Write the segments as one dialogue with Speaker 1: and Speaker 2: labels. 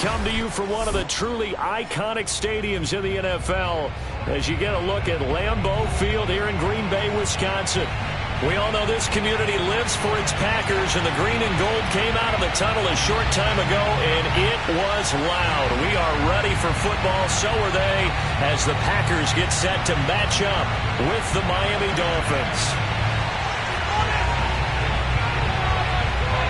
Speaker 1: come to you from one of the truly iconic stadiums in the NFL as you get a look at Lambeau Field here in Green Bay, Wisconsin. We all know this community lives for its Packers, and the green and gold came out of the tunnel a short time ago, and it was loud. We are ready for football, so are they, as the Packers get set to match up with the Miami Dolphins.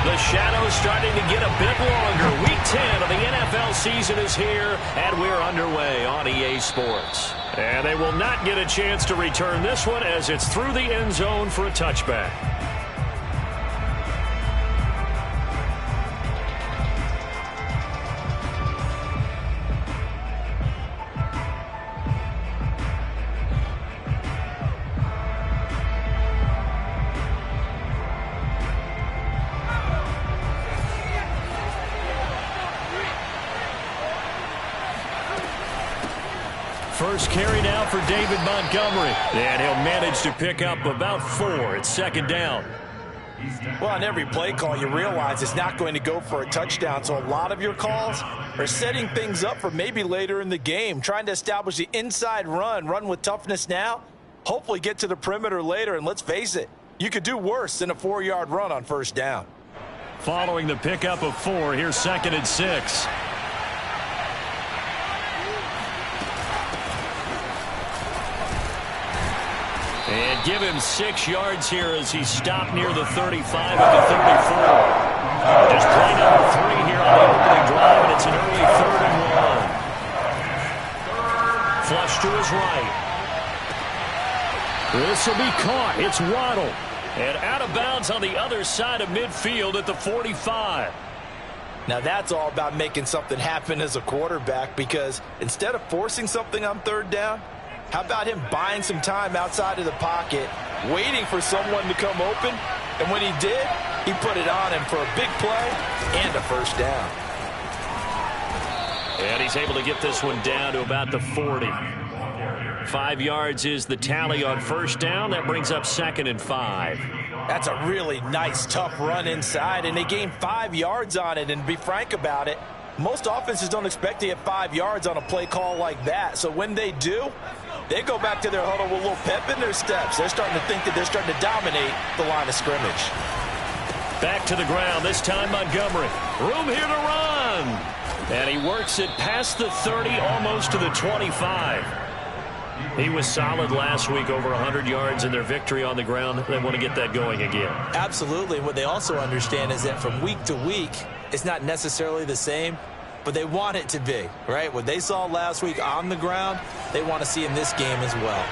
Speaker 1: The shadow's starting to get a bit longer. Week 10 of the NFL season is here, and we're underway on EA Sports. And they will not get a chance to return this one as it's through the end zone for a touchback. First carry now for David Montgomery. And he'll manage to pick up about 4. It's second down.
Speaker 2: Well, on every play call, you realize it's not going to go for a touchdown. So a lot of your calls are setting things up for maybe later in the game, trying to establish the inside run with toughness now, hopefully get to the perimeter later. And let's face it, you could do worse than a 4-yard run on first down.
Speaker 1: Following the pickup of 4, here's second and 6. And give him 6 yards here as he stopped near the 35 at the 34. Just play number 3 here on the opening drive, and it's an early 3rd and 1. Flush to his right. This will be caught. It's Waddle. And out of bounds on the other side of midfield at the 45.
Speaker 2: Now that's all about making something happen as a quarterback, because instead of forcing something on third down, how about him buying some time outside of the pocket, waiting for someone to come open, and when he did, he put it on him for a big play and a first down.
Speaker 1: And he's able to get this one down to about the 40. 5 yards is the tally on first down. That brings up second and 5.
Speaker 2: That's a really nice, tough run inside, and they gained 5 yards on it. And to be frank about it, most offenses don't expect to get 5 yards on a play call like that. So when they do, they go back to their huddle with a little pep in their steps. They're starting to think that they're starting to dominate the line of scrimmage.
Speaker 1: Back to the ground, this time Montgomery. Room here to run. And he works it past the 30, almost to the 25. He was solid last week, over 100 yards in their victory on the ground. They want to get that going again.
Speaker 2: Absolutely. What they also understand is that from week to week, it's not necessarily the same, but they want it to be, right? What they saw last week on the ground, they want to see in this game as well.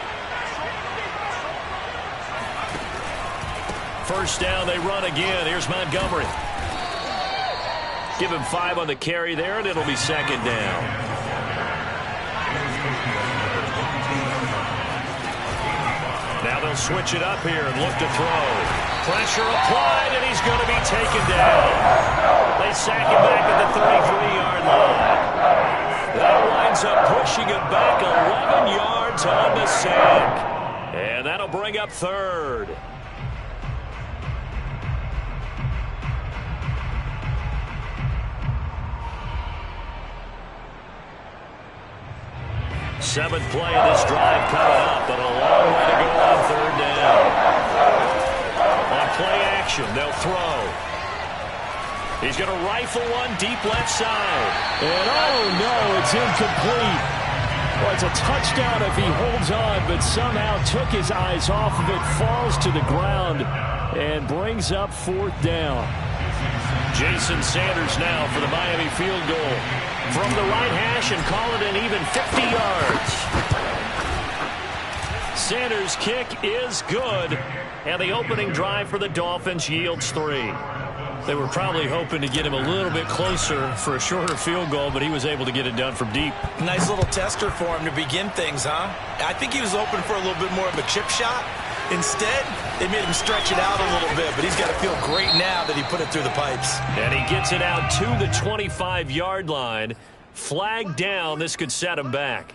Speaker 1: First down, they run again. Here's Montgomery. Give him 5 on the carry there, and it'll be second down. Now they'll switch it up here and look to throw. Pressure applied, and he's going to be taken down. They sack him back at the 33-yard line. That winds up pushing him back 11 yards on the sack. And that'll bring up third. Seventh play of this drive coming up, but a long way to go on third down. On play action, they'll throw. He's going to rifle one deep left side. And oh no, it's incomplete. Well, it's a touchdown if he holds on, but somehow took his eyes off of it, falls to the ground, and brings up fourth down. Jason Sanders now for the Miami field goal. From the right hash and call it an even 50 yards. Sanders' kick is good, and the opening drive for the Dolphins yields 3. They were probably hoping to get him a little bit closer for a shorter field goal, but he was able to get it done from deep.
Speaker 2: Nice little tester for him to begin things, huh? I think he was open for a little bit more of a chip shot. Instead, they made him stretch it out a little bit, but he's got to feel great now that he put it through the pipes.
Speaker 1: And he gets it out to the 25-yard line. Flag down. This could set him back.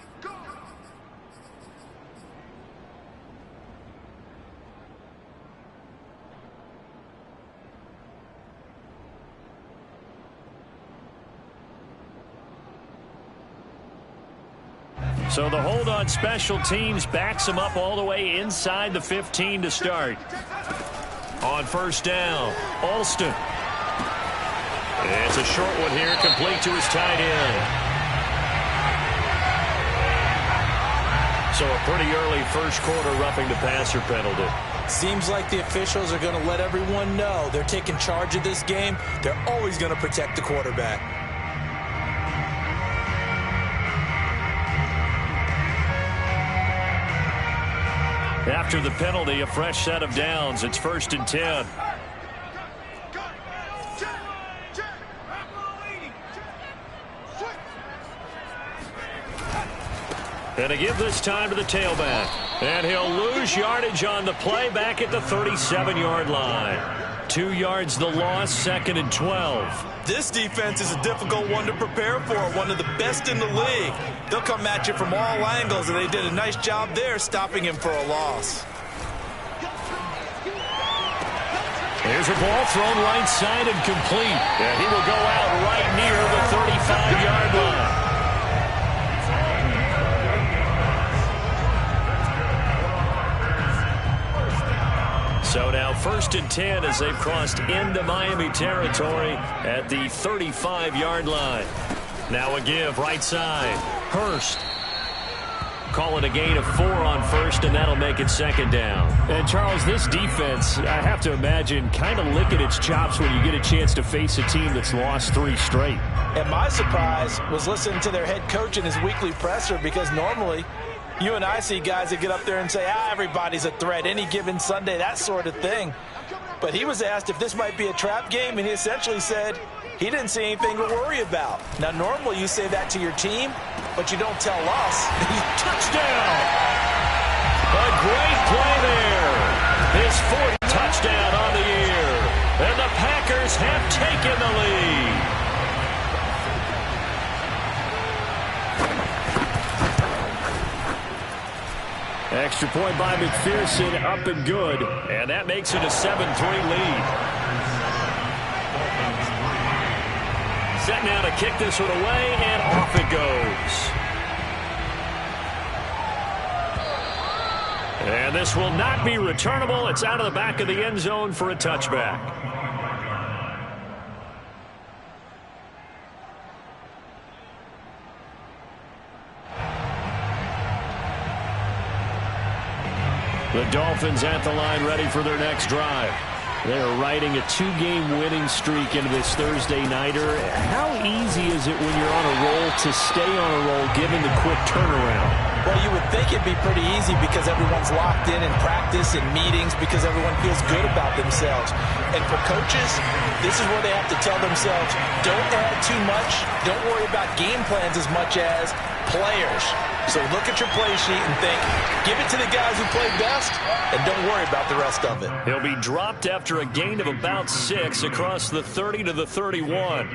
Speaker 1: So the hold on special teams backs him up all the way inside the 15 to start. On first down, Alston. It's a short one here, complete to his tight end. So a pretty early first quarter roughing the passer penalty.
Speaker 2: Seems like the officials are going to let everyone know they're taking charge of this game. They're always going to protect the quarterback.
Speaker 1: After the penalty, a fresh set of downs. It's 1st and 10. And a give this time to the tailback. And he'll lose yardage on the play back at the 37-yard line. 2 yards the loss, 2nd and 12.
Speaker 2: This defense is a difficult one to prepare for, one of the best in the league. They'll come at you from all angles, and they did a nice job there stopping him for a loss.
Speaker 1: Here's a ball thrown right side and complete. And he will go out right near the 35-yard line. So now 1st and 10 as they've crossed into Miami territory at the 35-yard line. Now a give right side. Hurst. Call it a gain of 4 on first, and that'll make it 2nd down. And, Charles, this defense, I have to imagine, kind of licking its chops when you get a chance to face a team that's lost 3 straight.
Speaker 2: And my surprise was listening to their head coach in his weekly presser, because normally you and I see guys that get up there and say, everybody's a threat, any given Sunday, that sort of thing. But he was asked if this might be a trap game, and he essentially said he didn't see anything to worry about. Now, normally you say that to your team, but you don't tell us.
Speaker 1: Touchdown! A great play there. His 4th touchdown on the year. And the Packers have taken the lead. Extra point by McPherson, up and good. And that makes it a 7-3 lead. Set now to kick this one away, and off it goes. And this will not be returnable. It's out of the back of the end zone for a touchback. The Dolphins at the line, ready for their next drive. They are riding a 2-game winning streak into this Thursday nighter. How easy is it when you're on a roll to stay on a roll given the quick turnaround?
Speaker 2: Well, you would think it'd be pretty easy because everyone's locked in practice and meetings because everyone feels good about themselves. And for coaches, this is where they have to tell themselves, don't add too much, don't worry about game plans as much as players. So look at your play sheet and think, give it to the guys who play best, and don't worry about the rest of it.
Speaker 1: He'll be dropped after a gain of about 6 across the 30 to the 31.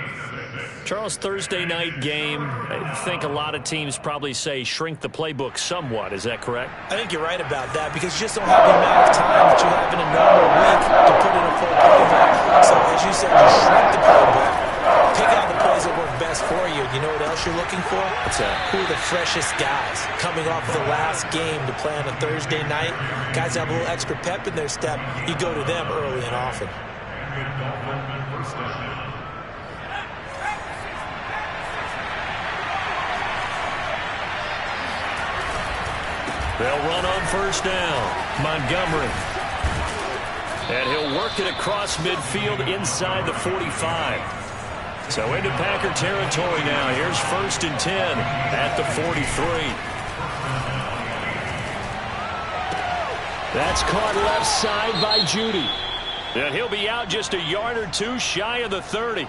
Speaker 1: Charles, Thursday night game, I think a lot of teams probably say shrink the playbook somewhat. Is that correct?
Speaker 2: I think you're right about that because you just don't have the amount of time that you have in a normal week to put in a full playbook. So as you said, you shrink the playbook. Pick out the plays that work best for you. You know what else you're looking for?
Speaker 1: What's that?
Speaker 2: Who are the freshest guys coming off the last game to play on a Thursday night? Guys have a little extra pep in their step. You go to them early and often.
Speaker 1: They'll run on first down. Montgomery. And he'll work it across midfield inside the 45. So into Packer territory now. Here's 1st and 10 at the 43. That's caught left side by Judy. And he'll be out just a yard or 2 shy of the 30.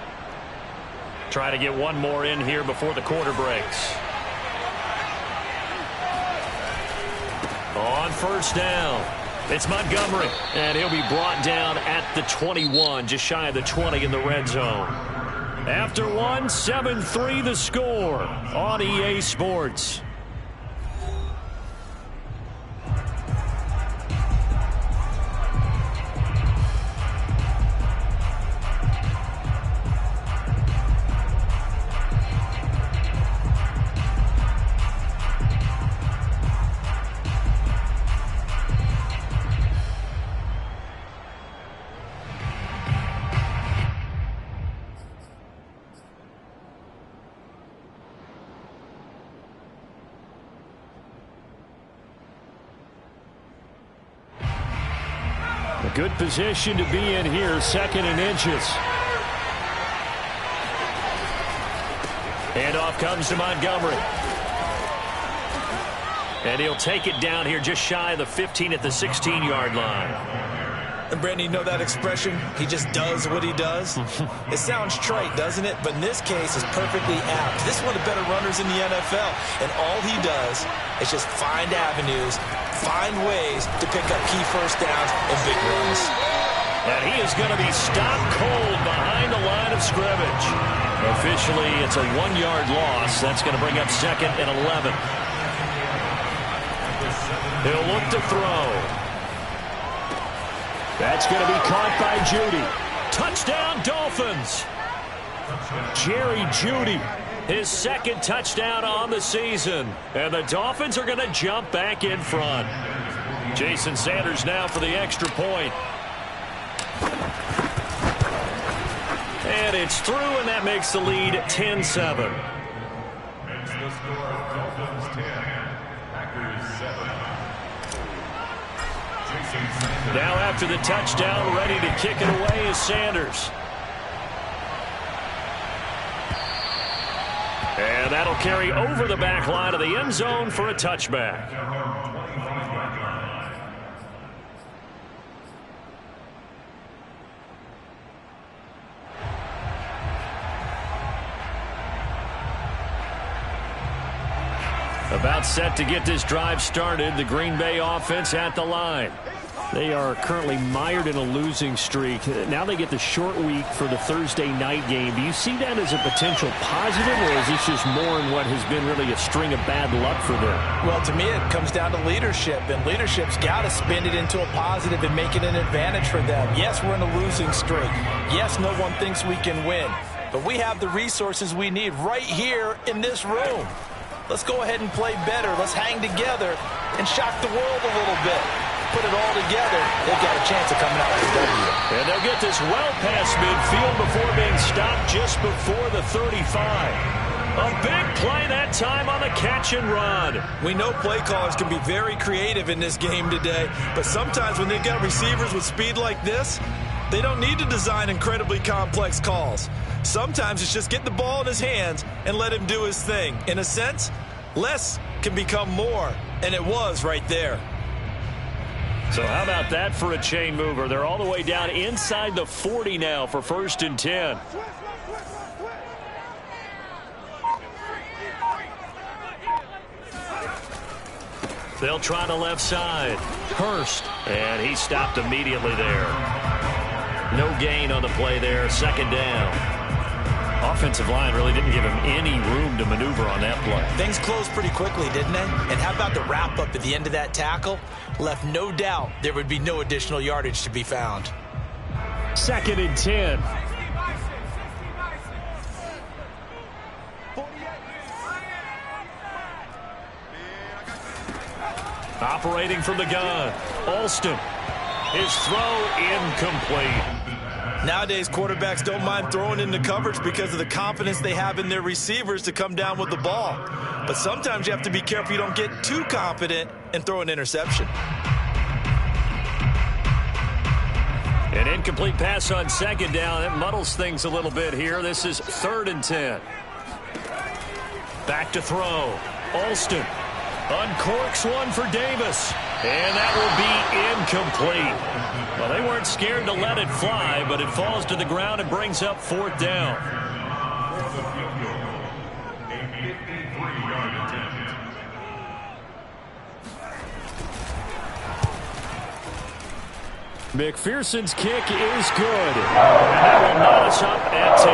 Speaker 1: Try to get one more in here before the quarter breaks. On first down, it's Montgomery. And he'll be brought down at the 21, just shy of the 20 in the red zone. After one, 7-3 the score on EA Sports. A good position to be in here, 2nd and inches. Handoff comes to Montgomery. And he'll take it down here just shy of the 15 at the 16-yard line.
Speaker 2: And Brandon, you know that expression? He just does what he does? It sounds trite, doesn't it? But in this case, it's perfectly apt. This is one of the better runners in the NFL. And all he does is just find avenues, find ways to pick up key first downs and big runs.
Speaker 1: And he is going to be stopped cold behind the line of scrimmage. Officially, it's a 1-yard loss. That's going to bring up 2nd and 11. He'll look to throw. That's going to be caught by Jeudy. Touchdown, Dolphins. Jerry Jeudy, his 2nd touchdown on the season. And the Dolphins are going to jump back in front. Jason Sanders now for the extra point. And it's through, and that makes the lead 10-7. Now after the touchdown, ready to kick it away is Sanders. And that'll carry over the back line of the end zone for a touchback. About set to get this drive started. The Green Bay offense at the line. They are currently mired in a losing streak. Now they get the short week for the Thursday night game. Do you see that as a potential positive, or is this just more in what has been really a string of bad luck for them?
Speaker 2: Well, to me, it comes down to leadership, and leadership's got to spin it into a positive and make it an advantage for them. Yes, we're in a losing streak. Yes, no one thinks we can win, but we have the resources we need right here in this room. Let's go ahead and play better. Let's hang together and shock the world a little bit. Put it all together, they've got a chance of coming out with a W.
Speaker 1: And they'll get this well past midfield before being stopped just before the 35. A big play that time on the catch and run.
Speaker 2: We know play callers can be very creative in this game today, but sometimes when they've got receivers with speed like this, they don't need to design incredibly complex calls. Sometimes it's just get the ball in his hands and let him do his thing. In a sense, less can become more, and it was right there.
Speaker 1: So how about that for a chain mover? They're all the way down inside the 40 now for 1st and 10. They'll try the left side. Hurst, and he stopped immediately there. No gain on the play there, 2nd down. Offensive line really didn't give him any room to maneuver on that play.
Speaker 2: Things closed pretty quickly, didn't they? And how about the wrap-up at the end of that tackle? Left no doubt there would be no additional yardage to be found.
Speaker 1: 2nd and 10. Operating from the gun. Alston. His throw incomplete.
Speaker 2: Nowadays, quarterbacks don't mind throwing into coverage because of the confidence they have in their receivers to come down with the ball. But sometimes you have to be careful you don't get too confident and throw an interception.
Speaker 1: An incomplete pass on 2nd down. It muddles things a little bit here. This is 3rd and 10. Back to throw. Alston uncorks one for Davis. And that will be incomplete. Well, they weren't scared to let it fly, but it falls to the ground and brings up 4th down. McPherson's kick is good. And that will knot us up at 10.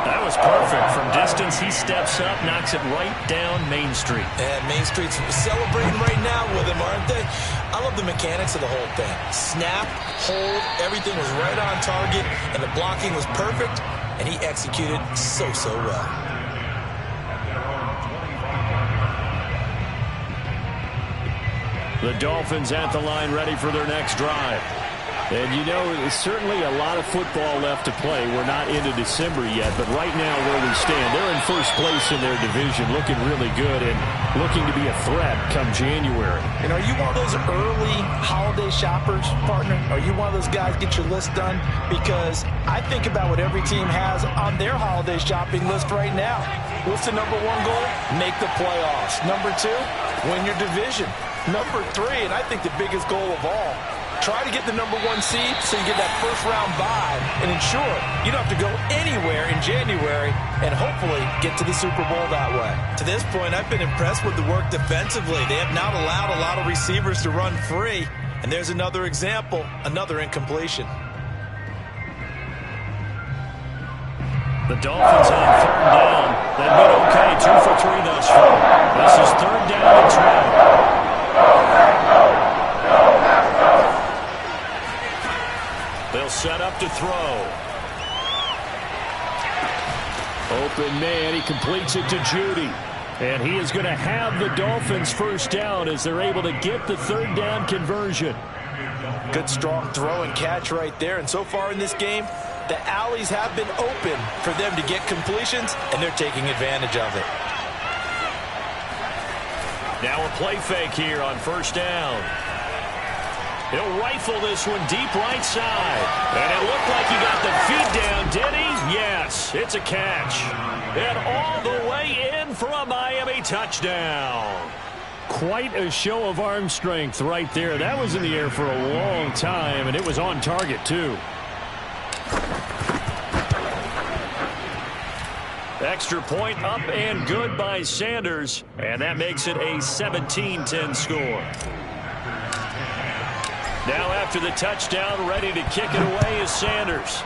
Speaker 1: That was perfect. From distance, he steps up, knocks it right down Main Street.
Speaker 2: And Main Street's celebrating right now with him, aren't they? I love the mechanics of the whole thing. Snap, hold, everything was right on target, and the blocking was perfect, and he executed so well.
Speaker 1: The Dolphins at the line ready for their next drive. And, you know, there's certainly a lot of football left to play. We're not into December yet, but right now where we stand, they're in first place in their division, looking really good and looking to be a threat come January.
Speaker 2: And are you one of those early holiday holiday shoppers, partner? Are you one of those guys get your list done? Because I think about what every team has on their holiday shopping list right now. What's the number one goal? Make the playoffs. Number two, win your division. Number three, and I think the biggest goal of all, try to get the number one seed so you get that first round bye and ensure you don't have to go anywhere in January and hopefully get to the Super Bowl that way. To this point, I've been impressed with the work defensively. They have not allowed a lot of receivers to run free. And there's another example, another incompletion.
Speaker 1: The Dolphins on third down. They've been okay, 2 for 3 thus far. This is third down and 12. They'll set up to throw. Open man, he completes it to Judy. And he is going to have the Dolphins first down as they're able to get the third down conversion.
Speaker 2: Good strong throw and catch right there. And so far in this game, the alleys have been open for them to get completions, and they're taking advantage of it.
Speaker 1: Now a play fake here on first down. He'll rifle this one deep right side. And it looked like he got the feet down, did he? Yes, it's a catch. And all the way in for a Miami touchdown. Quite a show of arm strength right there. That was in the air for a long time, and it was on target, too. Extra point up and good by Sanders. And that makes it a 17-10 score. Now after the touchdown, ready to kick it away is Sanders.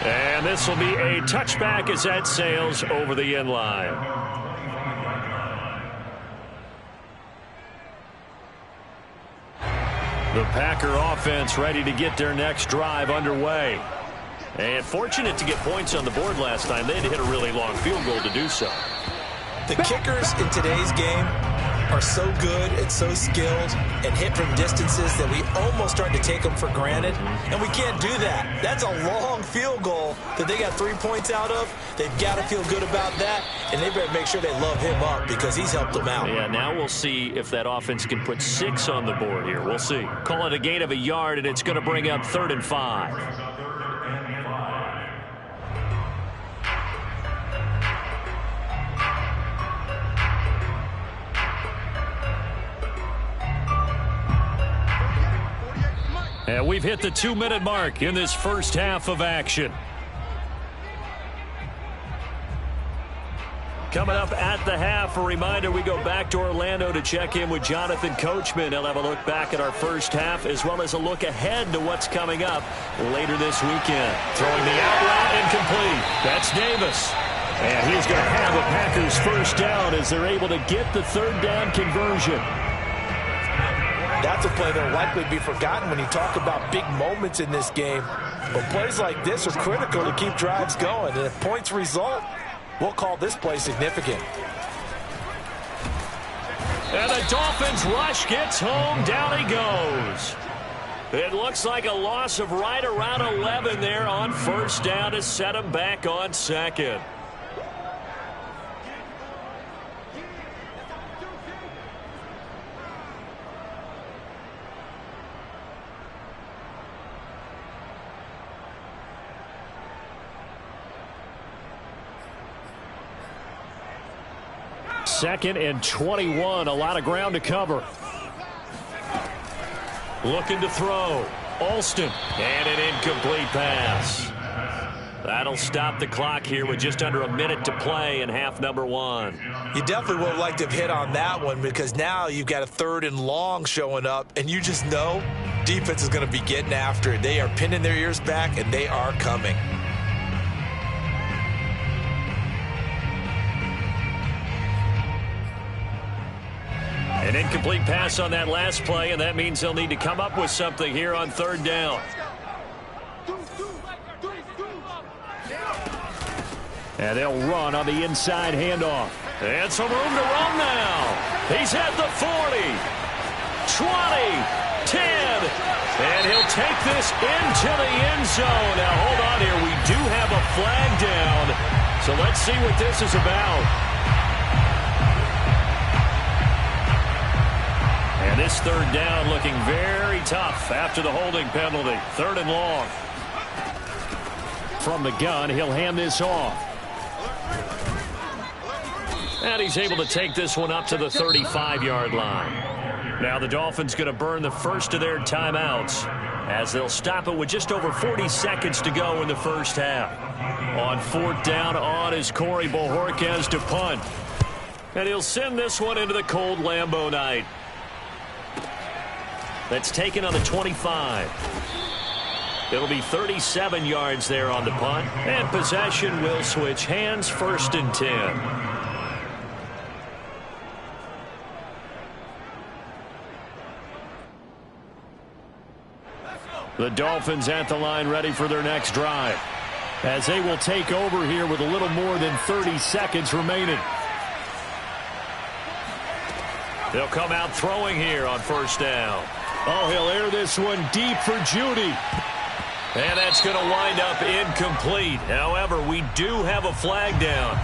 Speaker 1: And this will be a touchback as that sails over the end line. The Packer offense ready to get their next drive underway. And fortunate to get points on the board last time. They had to hit a really long field goal to do so.
Speaker 2: The kickers in today's game are so good and so skilled and hit from distances that we almost start to take them for granted. And we can't do that. That's a long field goal that they got 3 points out of. They've got to feel good about that, and they better make sure they love him up because he's helped them out.
Speaker 1: Yeah, now we'll see if that offense can put 6 on the board here. We'll see. Call it a gain of a yard, and it's going to bring up 3rd and 5. And we've hit the 2-minute mark in this first half of action. Coming up at the half, a reminder, we go back to Orlando to check in with Jonathan Coachman. He'll have a look back at our first half as well as a look ahead to what's coming up later this weekend. Throwing the out route incomplete. That's Davis. And he's going to have the Packers first down as they're able to get the third down conversion.
Speaker 2: That's a play that will likely be forgotten when you talk about big moments in this game. But plays like this are critical to keep drives going. And if points result, we'll call this play significant.
Speaker 1: And the Dolphins rush gets home. Down he goes. It looks like a loss of right around 11 there on first down to set him back on second. Second and 21. A lot of ground to cover. Looking to throw. Alston. And an incomplete pass. That'll stop the clock here with just under a minute to play in half number 1.
Speaker 2: You definitely would have liked to have hit on that one because now you've got a 3rd and long showing up, and you just know defense is going to be getting after it. They are pinning their ears back, and they are coming.
Speaker 1: An incomplete pass on that last play, and that means they'll need to come up with something here on third down. And they'll run on the inside handoff. And some room to run now. He's at the 40, 20, 10, and he'll take this into the end zone. Now, hold on here. We do have a flag down, so let's see what this is about. this third down looking very tough after the holding penalty. 3rd and long. From the gun, he'll hand this off. And he's able to take this one up to the 35-yard line. Now the Dolphins going to burn the first of their timeouts as they'll stop it with just over 40 seconds to go in the first half. On 4th down, on is Corey Bojorquez to punt. And he'll send this one into the cold Lambeau night. That's taken on the 25. It'll be 37 yards there on the punt. And possession will switch hands, 1st and 10. The Dolphins at the line ready for their next drive, as they will take over here with a little more than 30 seconds remaining. They'll come out throwing here on 1st down. Oh, he'll air this one deep for Judy. And that's going to wind up incomplete. However, we do have a flag down.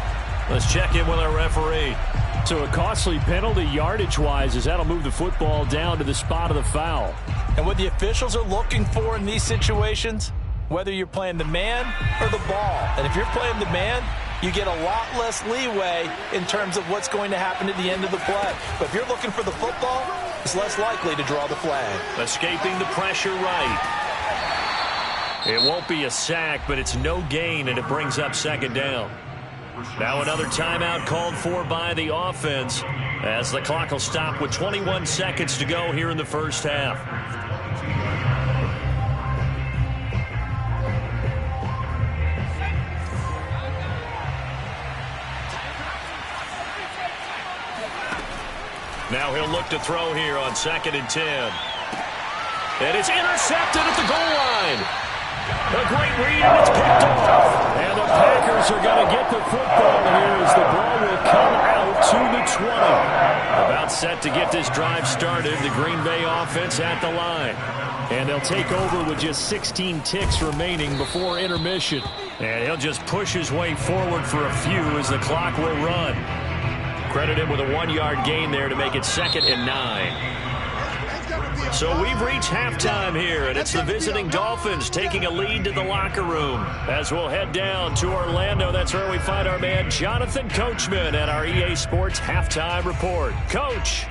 Speaker 1: Let's check in with our referee. So a costly penalty yardage-wise, as that'll move the football down to the spot of the foul.
Speaker 2: And what the officials are looking for in these situations, whether you're playing the man or the ball. And if you're playing the man, you get a lot less leeway in terms of what's going to happen at the end of the play. But if you're looking for the football, it's less likely to draw the flag.
Speaker 1: Escaping the pressure right. It won't be a sack, but it's no gain, and it brings up 2nd down. Now another timeout called for by the offense, as the clock will stop with 21 seconds to go here in the first half. Now he'll look to throw here on 2nd and 10. And it's intercepted at the goal line. A great read, and it's picked off. And the Packers are going to get the football here as the ball will come out to the 20. About set to get this drive started, the Green Bay offense at the line. And they'll take over with just 16 ticks remaining before intermission. And he'll just push his way forward for a few as the clock will run. Credit him with a 1-yard gain there to make it 2nd and 9. So we've reached halftime here, and it's the visiting Dolphins taking a lead to the locker room. As we'll head down to Orlando, that's where we find our man Jonathan Coachman at our EA Sports Halftime Report. Coach.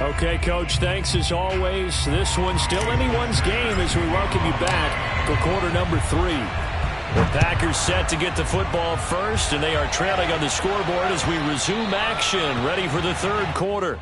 Speaker 1: Okay, Coach, thanks as always. This one's still anyone's game as we welcome you back for quarter number 3. The Packers set to get the football first, and they are trailing on the scoreboard as we resume action, ready for the 3rd quarter.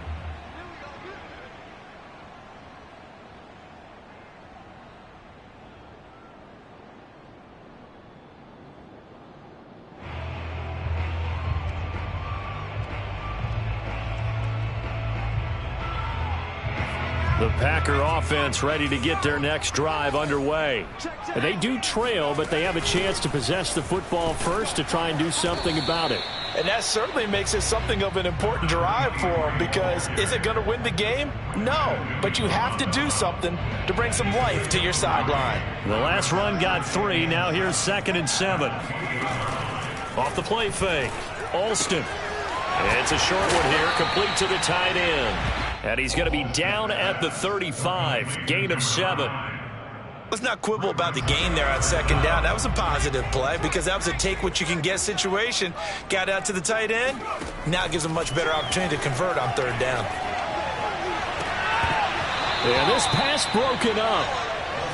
Speaker 1: The Packer offense ready to get their next drive underway. And they do trail, but they have a chance to possess the football first to try and do something about it.
Speaker 2: And that certainly makes it something of an important drive for them, because is it going to win the game? No, but you have to do something to bring some life to your sideline.
Speaker 1: The last run got 3. Now here's 2nd and 7. Off the play fake. Alston. And it's a short one here, complete to the tight end. And he's going to be down at the 35. Gain of 7.
Speaker 2: Let's not quibble about the gain there on 2nd down. That was a positive play because that was a take-what-you-can-get situation. Got out to the tight end. Now it gives a much better opportunity to convert on 3rd down.
Speaker 1: And this pass broken up.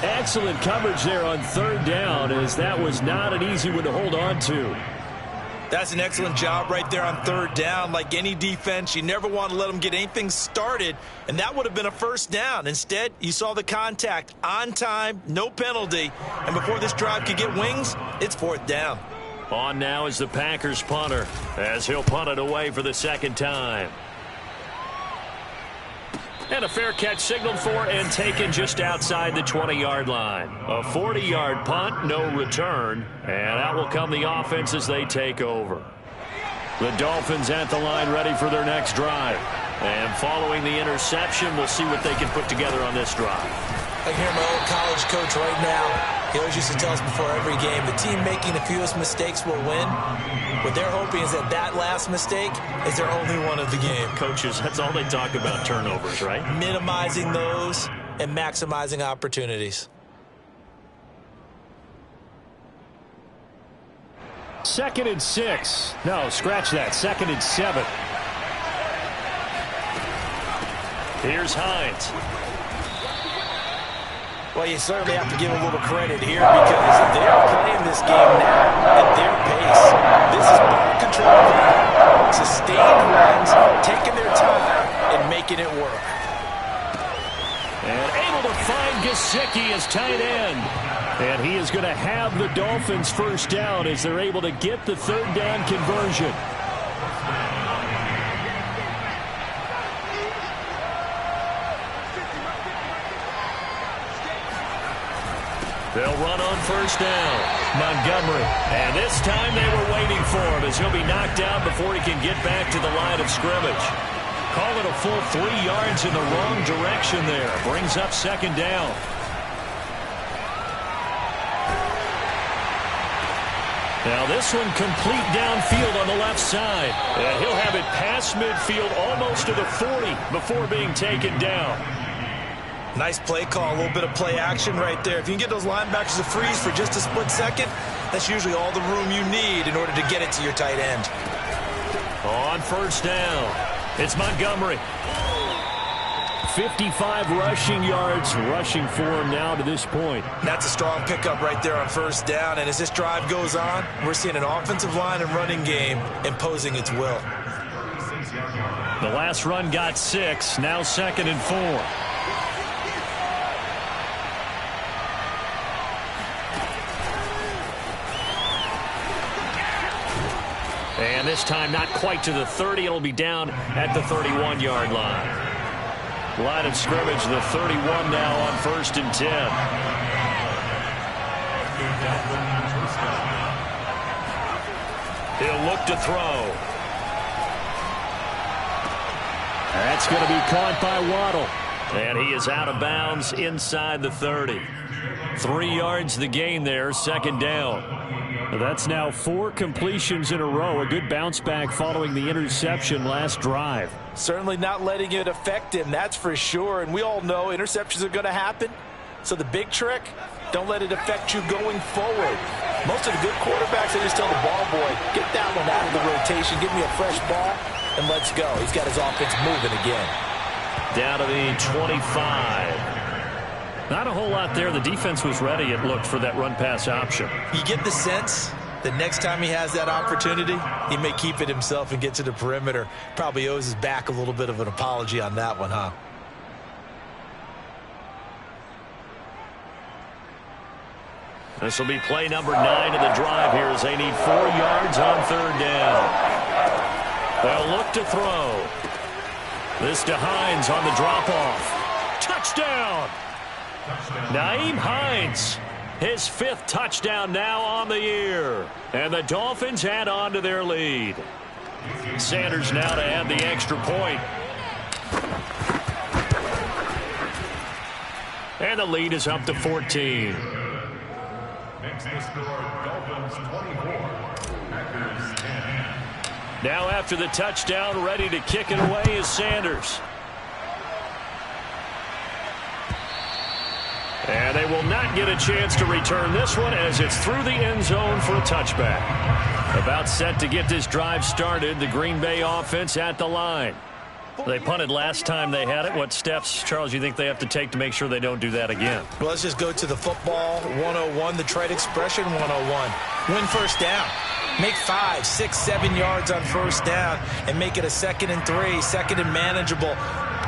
Speaker 1: Excellent coverage there on 3rd down, as that was not an easy one to hold on to.
Speaker 2: That's an excellent job right there on 3rd down. Like any defense, you never want to let them get anything started, and that would have been a 1st down. Instead, you saw the contact on time, no penalty, and before this drive could get wings, it's 4th down.
Speaker 1: On now is the Packers punter, as he'll punt it away for the 2nd time. And a fair catch signaled for and taken just outside the 20-yard line. A 40-yard punt, no return. And out will come the offense as they take over. The Dolphins at the line ready for their next drive. And following the interception, we'll see what they can put together on this drive.
Speaker 2: I hear my old college coach right now. He always used to tell us before every game, the team making the fewest mistakes will win. What they're hoping is that last mistake is their only one of the game.
Speaker 1: Coaches, that's all they talk about, turnovers, right?
Speaker 2: Minimizing those and maximizing opportunities.
Speaker 3: Second and 6. No, scratch that. Second and 7.
Speaker 1: Here's Hines.
Speaker 2: Well, you certainly have to give a little credit here because they're playing this game now at their pace. This is ball control, sustained runs, taking their time and making it work.
Speaker 3: And able to find Gesicki as tight end. And he is going to have the Dolphins first down as they're able to get the third down conversion.
Speaker 1: They'll run on first down. Montgomery. And this time they were waiting for him as he'll be knocked out before he can get back to the line of scrimmage. Call it a full 3 yards in the wrong direction there. Brings up second down. Now this one complete downfield on the left side. And he'll have it past midfield almost to the 40 before being taken down.
Speaker 2: Nice play call, a little bit of play action right there. If you can get those linebackers to freeze for just a split second, that's usually all the room you need in order to get it to your tight end.
Speaker 1: On first down, it's Montgomery.
Speaker 3: 55 rushing yards rushing for him now to this point.
Speaker 2: That's a strong pickup right there on first down. And as this drive goes on, we're seeing an offensive line and running game imposing its will.
Speaker 1: The last run got 6, now second and 4. And this time not quite to the 30. It'll be down at the 31-yard line. Line of scrimmage, the 31 now on first and 10. He'll look to throw.
Speaker 3: That's going to be caught by Waddle.
Speaker 1: And he is out of bounds inside the 30. 3 yards the gain there, second down.
Speaker 3: That's now 4 completions in a row. A good bounce back following the interception last drive.
Speaker 2: Certainly not letting it affect him, that's for sure. And we all know interceptions are going to happen. So the big trick, don't let it affect you going forward. Most of the good quarterbacks, they just tell the ball boy, get that one out of the rotation, give me a fresh ball, and let's go. He's got his offense moving again.
Speaker 1: Down to the 25. Not a whole lot there. The defense was ready, it looked, for that run-pass option.
Speaker 2: You get the sense that next time he has that opportunity, he may keep it himself and get to the perimeter. Probably owes his back a little bit of an apology on that one, huh?
Speaker 1: This will be play number 9 of the drive here as they need 4 yards on third down. They'll look to throw. This to Hines on the drop-off. Touchdown! Nyheim Hines, his 5th touchdown now on the year. And the Dolphins add on to their lead. Sanders now to add the extra point. And the lead is up to 14.
Speaker 4: Next to score, Dolphins 24, Packers 10.
Speaker 1: Now after the touchdown, ready to kick it away is Sanders. And they will not get a chance to return this one as it's through the end zone for a touchback. About set to get this drive started, the Green Bay offense at the line. They punted last time they had it. What steps, Charles, you think they have to take to make sure they don't do that again?
Speaker 2: Well, let's just go to the football 101, the trade expression 101. Win first down. Make 5, 6, 7 yards on first down and make it a 2nd and 3, 2nd and manageable.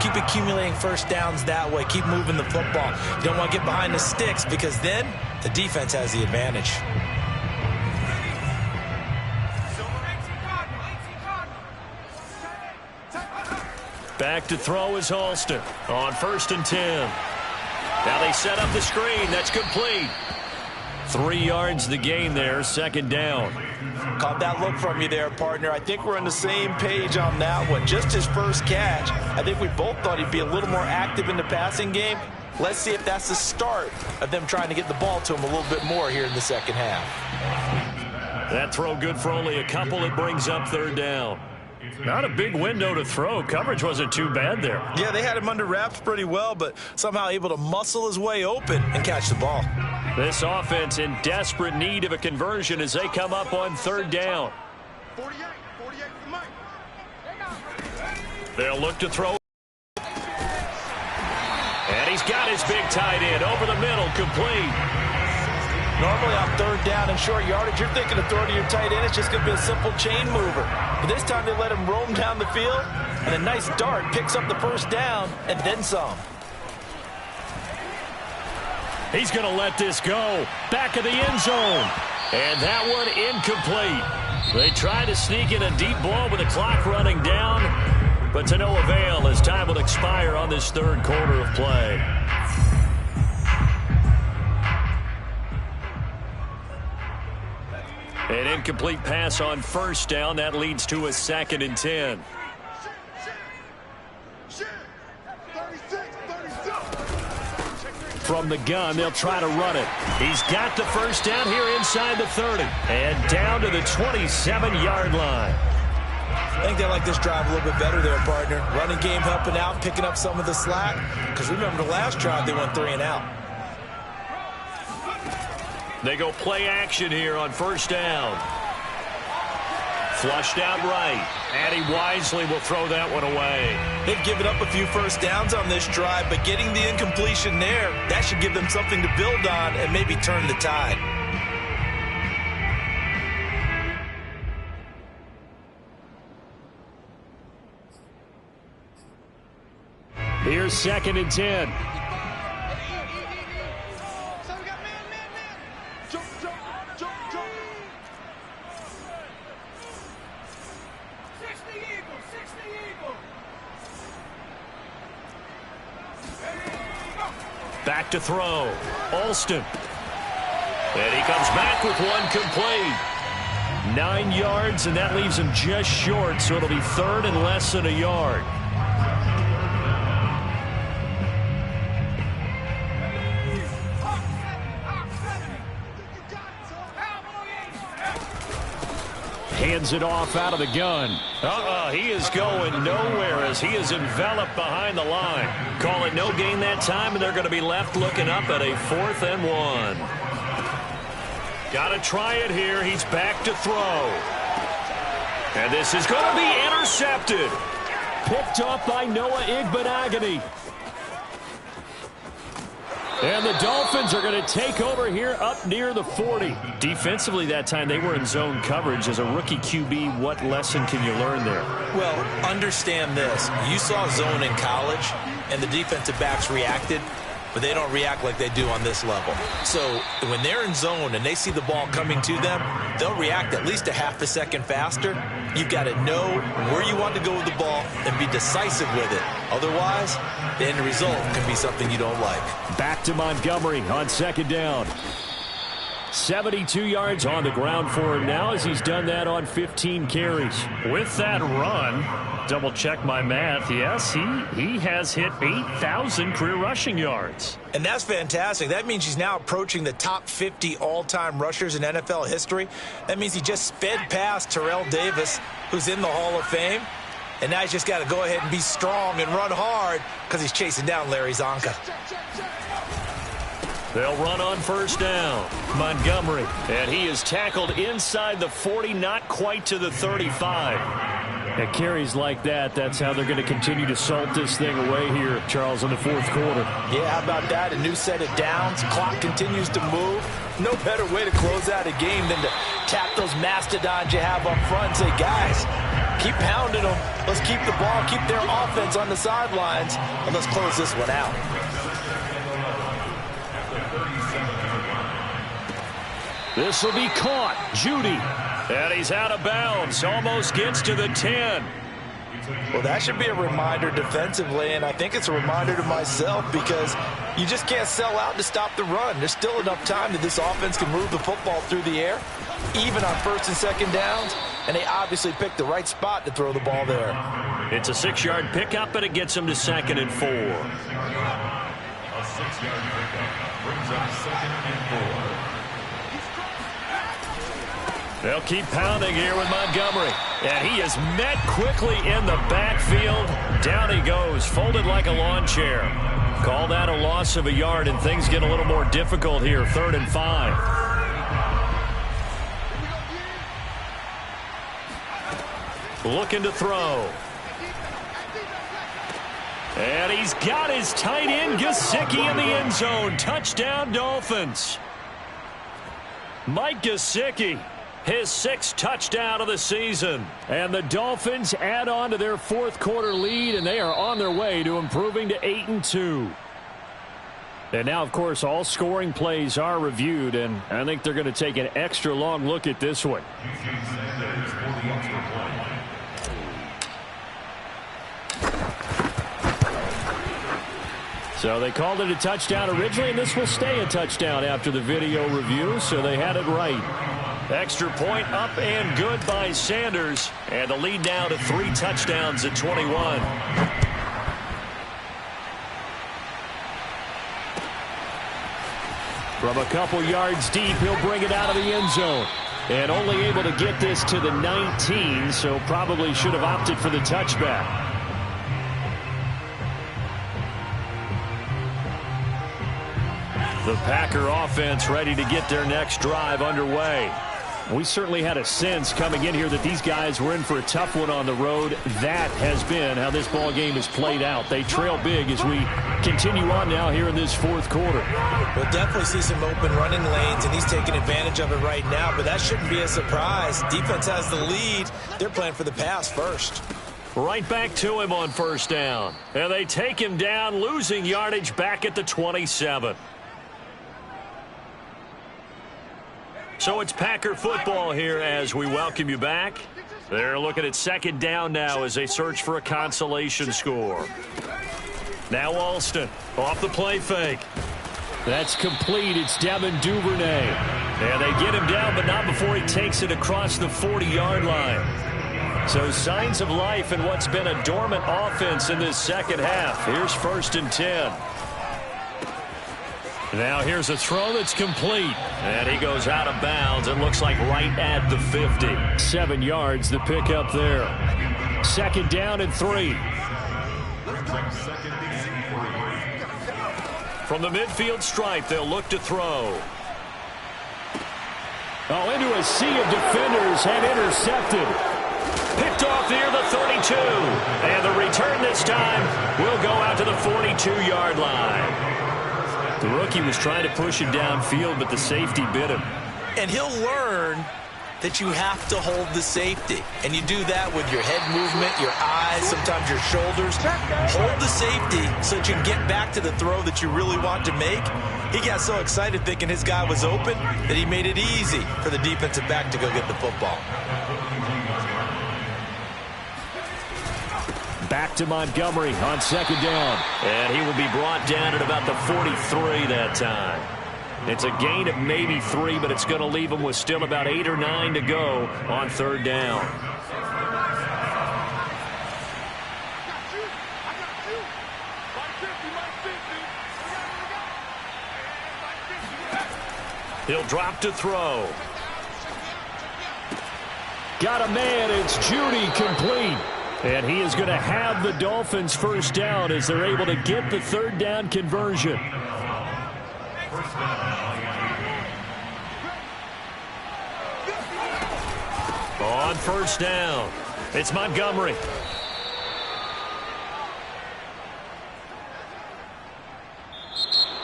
Speaker 2: Keep accumulating first downs that way. Keep moving the football. You don't want to get behind the sticks because then the defense has the advantage.
Speaker 1: Back to throw is Alston on first and 10. Now they set up the screen. That's complete.
Speaker 3: 3 yards the gain there, second down.
Speaker 2: Caught that look from you there, partner. I think we're on the same page on that one. Just his first catch. I think we both thought he'd be a little more active in the passing game. Let's see if that's the start of them trying to get the ball to him a little bit more here in the second half.
Speaker 3: That throw good for only a couple. It brings up third down. Not a big window to throw. Coverage wasn't too bad there.
Speaker 2: Yeah, they had him under wraps pretty well, but somehow able to muscle his way open and catch the ball.
Speaker 3: This offense in desperate need of a conversion as they come up on third down.
Speaker 5: 48 for Mike.
Speaker 3: They'll look to throw. And he's got his big tight end over the middle, complete.
Speaker 2: Normally on third down and short yardage, you're thinking of throwing to your tight end. It's just going to be a simple chain mover. But this time they let him roam down the field, and a nice dart picks up the first down and then some.
Speaker 3: He's going to let this go. Back of the end zone. And that one incomplete. They try to sneak in a deep ball with the clock running down, but to no avail as time will expire on this third quarter of play. An incomplete pass on first down. That leads to a 2nd and 10. From the gun, they'll try to run it. He's got the first down here inside the 30. And down to the 27-yard line.
Speaker 2: I think they like this drive a little bit better there, partner. Running game helping out, picking up some of the slack. Because remember the last drive, they went 3 and out.
Speaker 3: They go play action here on first down. Flushed out right. And he wisely will throw that one away.
Speaker 2: They've given up a few first downs on this drive, but getting the incompletion there, that should give them something to build on and maybe turn the tide.
Speaker 3: Here's 2nd and 10. Back to throw. Alston. And he comes back with one complete. 9 yards, and that leaves him just short, so it'll be third and less than a yard. Hands it off out of the gun. He is going nowhere as he is enveloped behind the line. Call it no gain that time, and they're going to be left looking up at a 4th and 1. Got to try it here. He's back to throw. And this is going to be intercepted. Picked off by Noah Igbenogany. And the Dolphins are going to take over here up near the 40. Defensively that time, they were in zone coverage. As a rookie QB, what lesson can you learn there?
Speaker 2: Well, understand this. You saw zone in college, and the defensive backs reacted, but they don't react like they do on this level. So when they're in zone and they see the ball coming to them, they'll react at least a half a second faster. You've got to know where you want to go with the ball and be decisive with it. Otherwise, the end result can be something you don't like.
Speaker 3: Back to Montgomery on second down. 72 yards on the ground for him now as he's done that on 15 carries. With that run, double check my math, yes, he has hit 8,000 career rushing yards.
Speaker 2: And that's fantastic. That means he's now approaching the top 50 all-time rushers in NFL history. That means he just sped past Terrell Davis, who's in the Hall of Fame. And now he's just got to go ahead and be strong and run hard because he's chasing down Larry Zonka.
Speaker 3: They'll run on first down. Montgomery. And he is tackled inside the 40, not quite to the 35. At carries like that, that's how they're going to continue to salt this thing away here, Charles, in the fourth quarter.
Speaker 2: Yeah, how about that? A new set of downs. Clock continues to move. No better way to close out a game than to tap those mastodons you have up front and say, guys, keep pounding them. Let's keep the ball, keep their offense on the sidelines, and let's close this one out.
Speaker 3: This will be caught. Judy. And he's out of bounds. Almost gets to the 10.
Speaker 2: Well, that should be a reminder defensively, and I think it's a reminder to myself because you just can't sell out to stop the run. There's still enough time that this offense can move the football through the air, even on first and second downs, and they obviously picked the right spot to throw the ball there.
Speaker 3: It's a 6-yard pickup, and it gets them to 2nd and 4.
Speaker 4: A 6-yard pickup brings up 2nd and 4.
Speaker 3: They'll keep pounding here with Montgomery. And he is met quickly in the backfield. Down he goes, folded like a lawn chair. Call that a loss of a yard, and things get a little more difficult here. 3rd and 5. Looking to throw. And he's got his tight end, Gesicki, in the end zone. Touchdown, Dolphins. Mike Gesicki, his 6th touchdown of the season. And the Dolphins add on to their 4th quarter lead, and they are on their way to improving to 8-2. And now, of course, all scoring plays are reviewed, and I think they're going to take an extra long look at this one. So they called it a touchdown originally, and this will stay a touchdown after the video review, so they had it right. Extra point up and good by Sanders, and the lead now to 3 touchdowns at 21. From a couple yards deep, he'll bring it out of the end zone. And only able to get this to the 19, so probably should have opted for the touchback. The Packer offense ready to get their next drive underway. We certainly had a sense coming in here that these guys were in for a tough one on the road. That has been how this ball game has played out. They trail big as we continue on now here in this 4th quarter.
Speaker 2: We'll definitely see some open running lanes, and he's taking advantage of it right now, but that shouldn't be a surprise. Defense has the lead. They're playing for the pass first.
Speaker 3: Right back to him on 1st down. And they take him down, losing yardage back at the 27. So it's Packer football here as we welcome you back. They're looking at 2nd down now as they search for a consolation score. Now Alston off the play fake. That's complete. It's Devin Duvernay. And they get him down, but not before he takes it across the 40-yard line. So signs of life in what's been a dormant offense in this second half. Here's 1st and 10. Now here's a throw that's complete. And he goes out of bounds. It looks like right at the 50. 7 yards, the pickup there. 2nd down and 3. From the midfield stripe, they'll look to throw. Oh, into a sea of defenders and intercepted. Picked off near the 32. And the return this time will go out to the 42-yard line. The rookie was trying to push him downfield, but the safety bit him.
Speaker 2: And he'll learn that you have to hold the safety. And you do that with your head movement, your eyes, sometimes your shoulders. Hold the safety so that you can get back to the throw that you really want to make. He got so excited thinking his guy was open that he made it easy for the defensive back to go get the football.
Speaker 3: Back to Montgomery on 2nd down. And he will be brought down at about the 43 that time. It's a gain of maybe 3, but it's going to leave him with still about 8 or 9 to go on 3rd down. He'll drop to throw. Got a man. It's Judy, complete. And he is going to have the Dolphins 1st down as they're able to get the 3rd down conversion. On 1st down, it's Montgomery.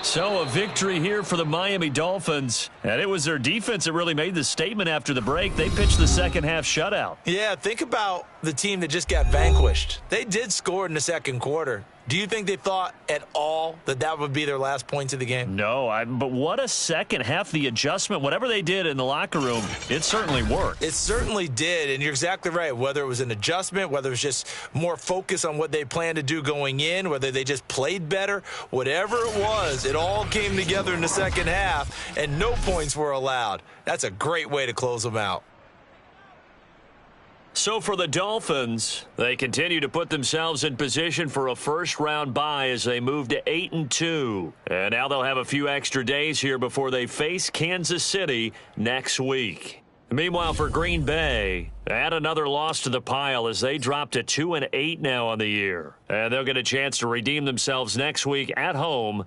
Speaker 3: So a victory here for the Miami Dolphins. And it was their defense that really made the statement after the break. They pitched the second half shutout.
Speaker 2: Yeah, think about the team that just got vanquished. They did score in the 2nd quarter. Do you think they thought at all that that would be their last points of the game?
Speaker 3: No, but what a second half. The adjustment, whatever they did in the locker room, it certainly worked.
Speaker 2: It certainly did, and you're exactly right. Whether it was an adjustment, whether it was just more focus on what they planned to do going in, whether they just played better, whatever it was, it all came together in the second half, and no points were allowed. That's a great way to close them out.
Speaker 3: So for the Dolphins, they continue to put themselves in position for a first-round bye as they move to 8-2. And now they'll have a few extra days here before they face Kansas City next week. Meanwhile, for Green Bay, add another loss to the pile as they drop to 2-8 now on the year. And they'll get a chance to redeem themselves next week at home